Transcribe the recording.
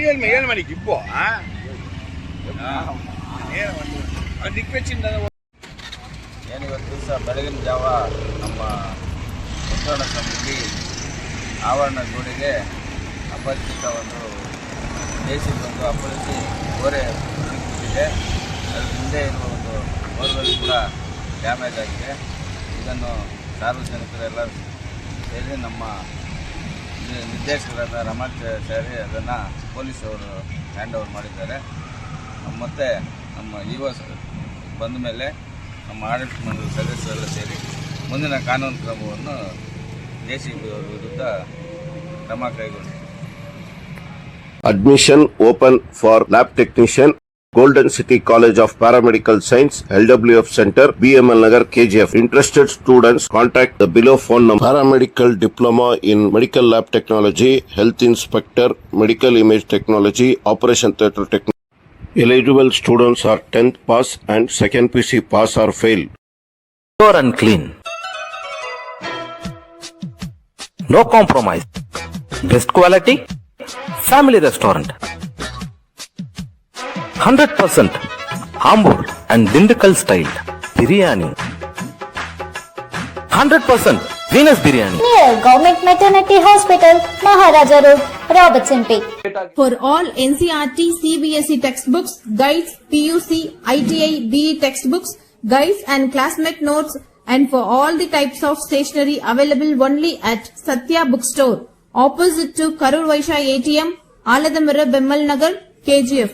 7 மணிக்கு இப்போ ಏನಿವತ್ತು ದಿವಸ ಬೆಳಗಿನ ಜಾವ ನಮ್ಮ ಮುದ್ರಣ ಸಮಿತಿ ಆವರಣ ಗೋಡೆಗೆ ಅಪರಿಚಿತ ಒಂದು ಜೆಸಿಬಿ ಬಂದು ಅಪರಿಸಿ ಗೋರೆ ಸಿಕ್ಕಿದೆ. ಅದರ ಹಿಂದೆ ಇರುವ ಒಂದು ಬೋರ್ವೆಲ್ ಕೂಡ ಡ್ಯಾಮೇಜ್ ಆಗಿದೆ. ಇದನ್ನು ಸಾರ್ವಜನಿಕರೆಲ್ಲ ಸೇರಿ ನಮ್ಮ ನಿರ್ದೇಶಕರಾದ ರಮಾಚಾರಿ ಅದನ್ನು ಪೊಲೀಸ್ ಅವರು ಹ್ಯಾಂಡ್ ಓವರ್ ಮಾಡಿದ್ದಾರೆ. ಮತ್ತು ನಮ್ಮ ಬಂದ ಮೇಲೆ ನಮ್ಮ ಆಡಳಿತ ಮಂಡಳಿ ಸದಸ್ಯರೆಲ್ಲ ಸೇರಿ ಮುಂದಿನ ಕಾನೂನು ಕ್ರಮವನ್ನು ಜೆಸಿಬಿ ಅವರ ವಿರುದ್ಧ ಕ್ರಮ ಕೈಗೊಂಡಿದೆ. Admission open for lab technician, Golden City College of Paramedical Science, LWF Center, BML Nagar, KGF. Interested students contact the below phone number. Paramedical Diploma in Medical Lab Technology, Health Inspector, Medical Image Technology, Operation Theatre Technology. Eligible students are 10th pass and 2nd PC pass or fail. Pure and clean. No compromise. Best quality. Family restaurant. 100% Ambur and Dindikkal style biryani. 100% Venus biryani. Near Government Maternity Hospital, Maharaja Road, Robertson Peak. For all NCERT, CBSE textbooks, guides, PUC, ITI, BE textbooks, guides and classmate notes, and for all the types of stationery available only at Satya Bookstore, opposite to Karur Vaishya ATM, Aladamira, Bemmal Nagar, KGF.